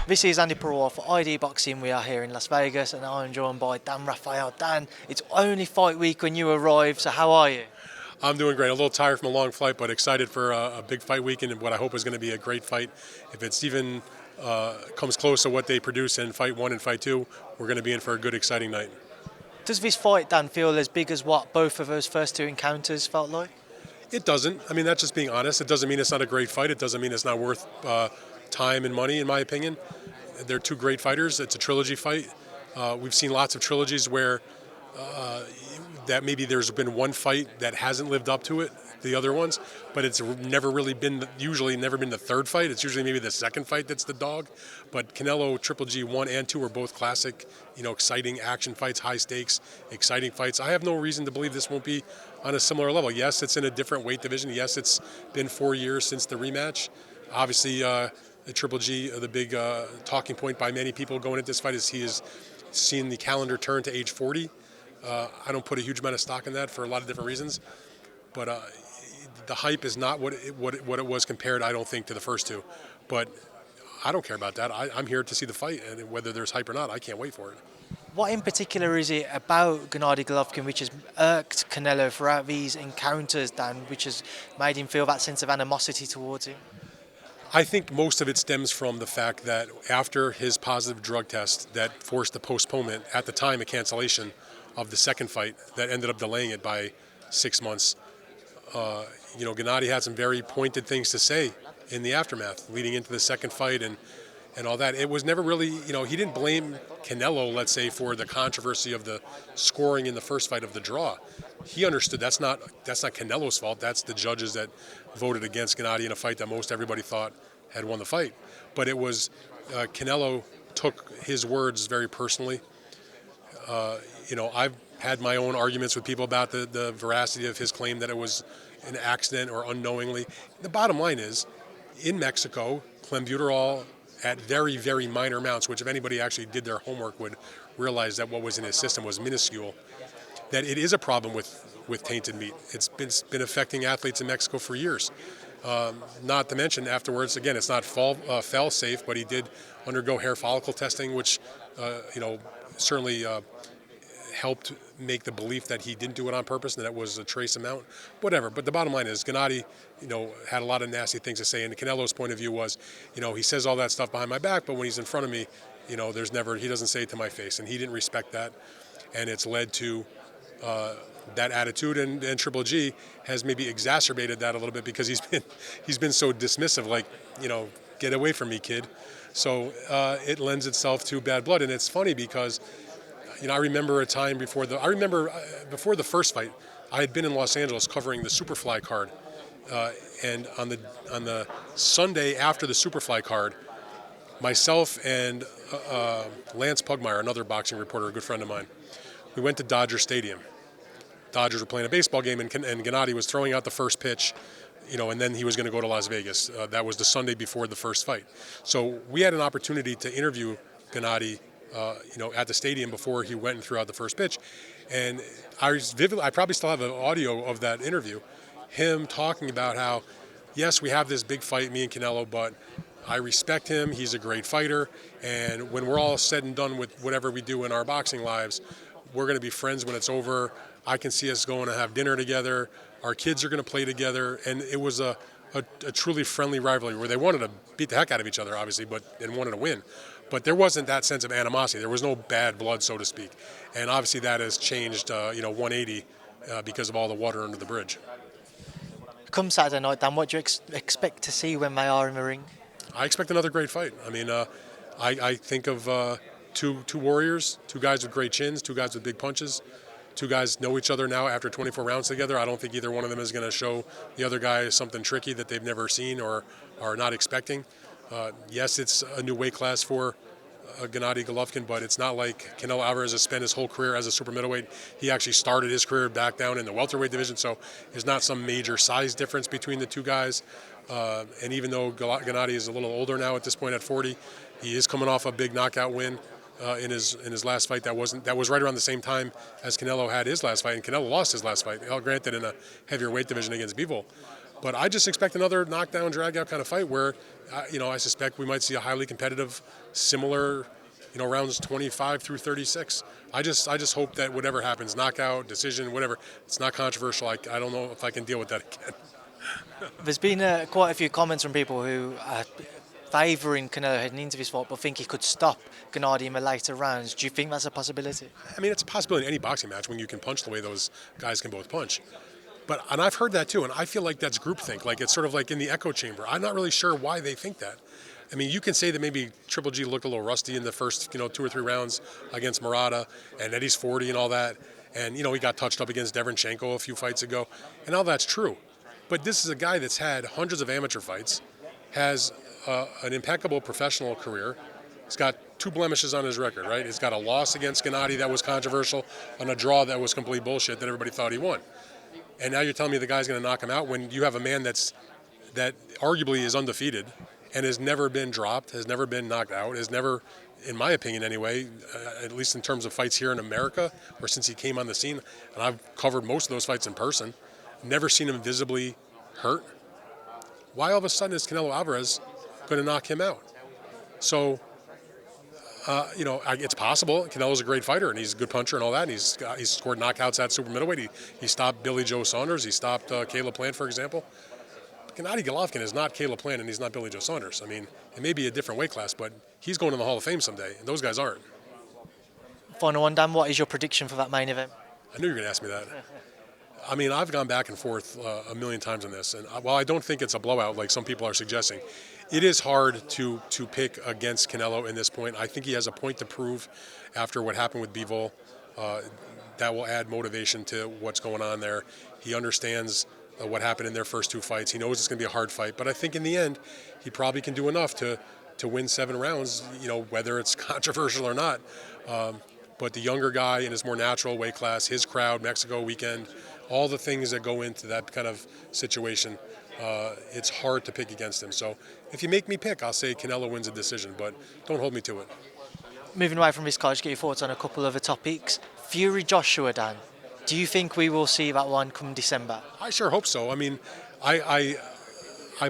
This is Andy Purewal for ID Boxing. We are here in Las Vegas and I'm joined by Dan Rafael. Dan, it's only fight week when you arrive, so how are you? I'm doing great. A little tired from a long flight, but excited for a big fight weekend and what I hope is going to be a great fight. If it's even comes close to what they produce in fight one and fight two, we're going to be in for a good, exciting night. Does this fight, Dan, feel as big as what both of those first two encounters felt like? It doesn't. I mean, that's just being honest. It doesn't mean it's not a great fight. It doesn't mean it's not worth time and money, in my opinion. They're two great fighters. It's a trilogy fight. We've seen lots of trilogies where that maybe there's been one fight that hasn't lived up to it, the other ones, but it's never really been, usually never been the third fight. It's usually maybe the second fight that's the dog. But Canelo, Triple G 1 and 2 are both classic, exciting action fights, high stakes, exciting fights. I have no reason to believe this won't be on a similar level. Yes, it's in a different weight division. Yes, it's been 4 years since the rematch. Obviously, the Triple G, the big talking point by many people going into this fight is he has seen the calendar turn to age 40. I don't put a huge amount of stock in that for a lot of different reasons, but the hype is not what it was compared, I don't think, to the first two. But I don't care about that. I'm here to see the fight, and whether there's hype or not, I can't wait for it. What in particular is it about Gennady-Golovkin which has irked Canelo throughout these encounters, Dan, which has made him feel that sense of animosity towards him? I think most of it stems from the fact that after his positive drug test that forced the postponement, at the time a cancellation of the second fight that ended up delaying it by 6 months, Gennady had some very pointed things to say in the aftermath leading into the second fight and all that. It was never really, he didn't blame Canelo, let's say, for the controversy of the scoring in the first fight of the draw. He understood that's not Canelo's fault. That's the judges that voted against Gennady in a fight that most everybody thought had won the fight. But it was Canelo took his words very personally. I've had my own arguments with people about the veracity of his claim that it was an accident or unknowingly. The bottom line is, in Mexico, clenbuterol at very, very minor amounts, which if anybody actually did their homework would realize that what was in his system was minuscule, that it is a problem with tainted meat. It's been affecting athletes in Mexico for years. Not to mention afterwards, again, it's not fail safe, but he did undergo hair follicle testing, which certainly helped make the belief that he didn't do it on purpose and that it was a trace amount, whatever. But the bottom line is Gennady, had a lot of nasty things to say. And Canelo's point of view was, he says all that stuff behind my back, but when he's in front of me, he doesn't say it to my face. And he didn't respect that. And it's led to that attitude. And Triple G has maybe exacerbated that a little bit because he's been so dismissive, like, get away from me, kid. So it lends itself to bad blood. And it's funny because I remember a time before the first fight, I had been in Los Angeles covering the Superfly card, and on the Sunday after the Superfly card, myself and Lance Pugmire, another boxing reporter, a good friend of mine, we went to Dodger Stadium. Dodgers were playing a baseball game, and Gennady was throwing out the first pitch, and then he was going to go to Las Vegas. That was the Sunday before the first fight. So we had an opportunity to interview Gennady at the stadium before he went and threw out the first pitch. And I probably still have an audio of that interview, him talking about how, yes, we have this big fight, me and Canelo, but I respect him, he's a great fighter, and when we're all said and done with whatever we do in our boxing lives, we're going to be friends when it's over. I can see us going to have dinner together, our kids are going to play together, and it was a truly friendly rivalry where they wanted to beat the heck out of each other, obviously, and wanted to win. But there wasn't that sense of animosity. There was no bad blood, so to speak. And obviously that has changed, 180 because of all the water under the bridge. Come Saturday night, Dan, what do you expect to see when they are in the ring? I expect another great fight. I mean, I think of two warriors, two guys with great chins, two guys with big punches. Two guys know each other now after 24 rounds together. I don't think either one of them is going to show the other guy something tricky that they've never seen or are not expecting. Yes, it's a new weight class for Gennady-Golovkin, but it's not like Canelo Alvarez has spent his whole career as a super middleweight. He actually started his career back down in the welterweight division, so there's not some major size difference between the two guys. And even though Gennady is a little older now at this point at 40, he is coming off a big knockout win in his last fight. That was right around the same time as Canelo had his last fight, and Canelo lost his last fight, granted in a heavier weight division against Bivol. But I just expect another knockdown, drag-out kind of fight where, I suspect we might see a highly competitive, similar, rounds 25 through 36. I just hope that whatever happens, knockout, decision, whatever, it's not controversial. I don't know if I can deal with that again. There's been quite a few comments from people who are favouring Canelo heading into this fight, but think he could stop Gennady in the later rounds. Do you think that's a possibility? I mean, it's a possibility in any boxing match when you can punch the way those guys can both punch. And I've heard that too, and I feel like that's groupthink. Like it's sort of like in the echo chamber. I'm not really sure why they think that. I mean, you can say that maybe Triple G looked a little rusty in the first, 2 or 3 rounds against Murata, and Eddie's 40 and all that. And, he got touched up against Derenchenko a few fights ago, and all that's true. But this is a guy that's had hundreds of amateur fights, has an impeccable professional career. He's got 2 blemishes on his record, right? He's got a loss against Gennady that was controversial, and a draw that was complete bullshit that everybody thought he won. And now you're telling me the guy's going to knock him out when you have a man that arguably is undefeated and has never been dropped, has never been knocked out, has never, in my opinion anyway, at least in terms of fights here in America, or since he came on the scene, and I've covered most of those fights in person, never seen him visibly hurt. Why all of a sudden is Canelo Alvarez going to knock him out? So, it's possible. Canelo's a great fighter, and he's a good puncher and all that, and he's scored knockouts at super middleweight. He stopped Billy Joe Saunders. He stopped Caleb Plant, for example. Gennady-Golovkin is not Caleb Plant, and he's not Billy Joe Saunders. I mean, it may be a different weight class, but he's going to the Hall of Fame someday, and those guys aren't. Final one, Dan, what is your prediction for that main event? I knew you were going to ask me that. I mean, I've gone back and forth a million times on this, and while I don't think it's a blowout like some people are suggesting, it is hard to pick against Canelo in this point. I think he has a point to prove after what happened with Bivol. That will add motivation to what's going on there. He understands what happened in their first 2 fights. He knows it's going to be a hard fight, but I think in the end, he probably can do enough to win 7 rounds, whether it's controversial or not. But the younger guy in his more natural weight class, his crowd, Mexico weekend, all the things that go into that kind of situation, it's hard to pick against him. So if you make me pick, I'll say Canelo wins a decision, but don't hold me to it. Moving away from this card, just get your thoughts on a couple other topics. Fury-Joshua, Dan. Do you think we will see that one come December? I sure hope so. I mean, I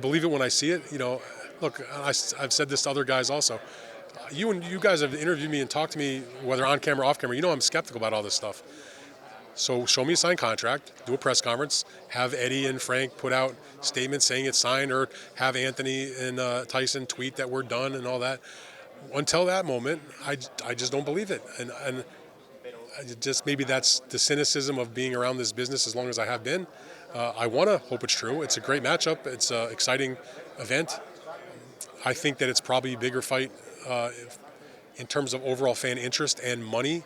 believe it when I see it. Look, I've said this to other guys also. You guys have interviewed me and talked to me, whether on camera or off camera. I'm skeptical about all this stuff. So show me a signed contract, do a press conference, have Eddie and Frank put out statements saying it's signed, or have Anthony and Tyson tweet that we're done and all that. Until that moment, I just don't believe it. And just maybe that's the cynicism of being around this business as long as I have been. I want to hope it's true. It's a great matchup. It's an exciting event. I think that it's probably a bigger fight in terms of overall fan interest and money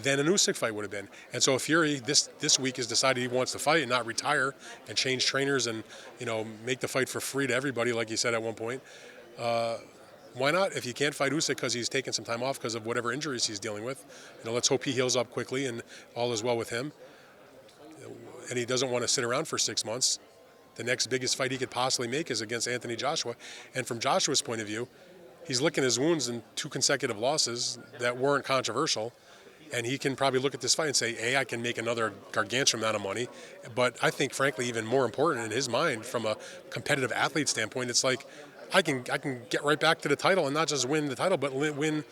than an Usyk fight would have been. And so if Fury this week has decided he wants to fight and not retire and change trainers and make the fight for free to everybody, like he said at one point, why not? If he can't fight Usyk because he's taking some time off because of whatever injuries he's dealing with, let's hope he heals up quickly and all is well with him. And he doesn't want to sit around for 6 months. The next biggest fight he could possibly make is against Anthony Joshua. And from Joshua's point of view, he's licking his wounds in 2 consecutive losses that weren't controversial. And he can probably look at this fight and say, I can make another gargantuan amount of money. But I think, frankly, even more important in his mind from a competitive athlete standpoint, it's like, I can get right back to the title and not just win the title, but win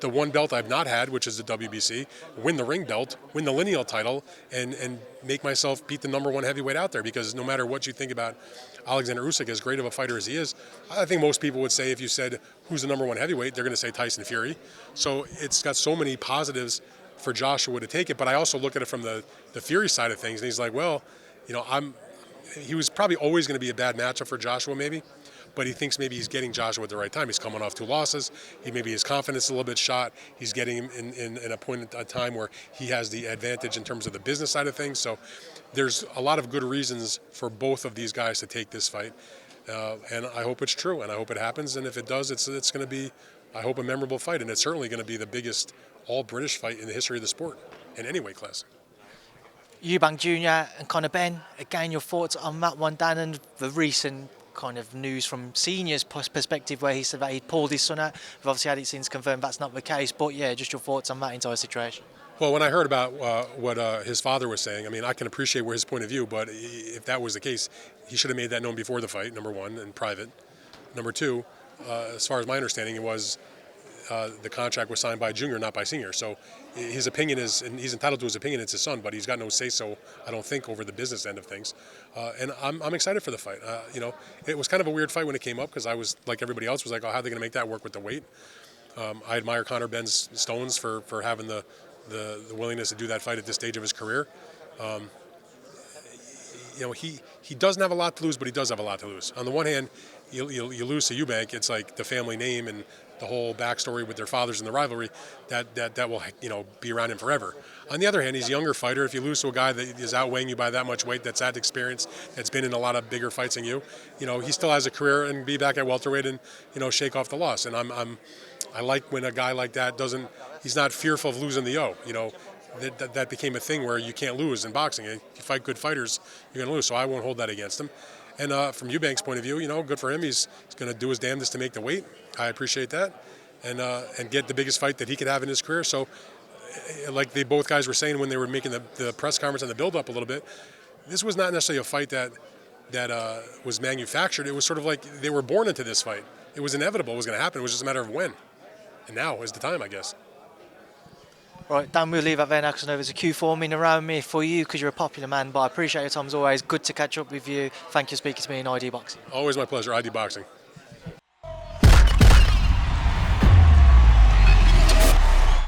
the one belt I've not had, which is the WBC, win the ring belt, win the lineal title, and make myself beat the number 1 heavyweight out there. Because no matter what you think about Alexander Usyk, as great of a fighter as he is, I think most people would say if you said, who's the number 1 heavyweight, they're going to say Tyson Fury. So it's got so many positives for Joshua to take it. But I also look at it from the Fury side of things, and he's like, well, he was probably always going to be a bad matchup for Joshua maybe. But he thinks maybe he's getting Joshua at the right time. He's coming off 2 losses. Maybe his confidence is a little bit shot. He's getting him in a point in time where he has the advantage in terms of the business side of things. So there's a lot of good reasons for both of these guys to take this fight. And I hope it's true, and I hope it happens. And if it does, it's going to be, I hope, a memorable fight. And it's certainly going to be the biggest all-British fight in the history of the sport in any weight class. Eubank Jr. and Benn, again, your thoughts on that one, Dan, and the recent kind of news from seniors' perspective where he said that he'd pulled his son out. We've obviously had it since confirmed that's not the case, but yeah, just your thoughts on that entire situation. Well, when I heard about what his father was saying, I mean, I can appreciate where his point of view, but if that was the case, he should have made that known before the fight, number one, in private. Number two, as far as my understanding, it was the contract was signed by Junior, not by Senior. So his opinion is, and he's entitled to his opinion, it's his son, but he's got no say-so, I don't think, over the business end of things. And I'm excited for the fight. You know, it was kind of a weird fight when it came up because I was, like everybody else, was like, oh, how are they going to make that work with the weight? I admire Conor Benn's stones for having the willingness to do that fight at this stage of his career. You know, he doesn't have a lot to lose, but he does have a lot to lose. On the one hand, you lose to Eubank, it's like the family name and the whole backstory with their fathers and the rivalry that will, you know, be around him forever. On the other hand, he's a younger fighter. If you lose to a guy that is outweighing you by that much weight, that's had experience, that's been in a lot of bigger fights than you, you know, he still has a career and be back at welterweight and, you know, shake off the loss. And I like when a guy like that he's not fearful of losing the O. You know, that became a thing where you can't lose in boxing. If you fight good fighters, you're going to lose. So I won't hold that against him. And from Eubank's point of view, you know, good for him. He's going to do his damnedest to make the weight. I appreciate that, and get the biggest fight that he could have in his career. So, like both guys were saying when they were making the press conference and the build-up a little bit, this was not necessarily a fight that was manufactured. It was sort of like they were born into this fight. It was inevitable. It was going to happen. It was just a matter of when. And now is the time, I guess. Right, Dan, we'll leave that there now because I know there's a queue forming around me for you because you're a popular man, but I appreciate your time as always. Good to catch up with you. Thank you for speaking to me in ID Boxing. Always my pleasure, ID Boxing.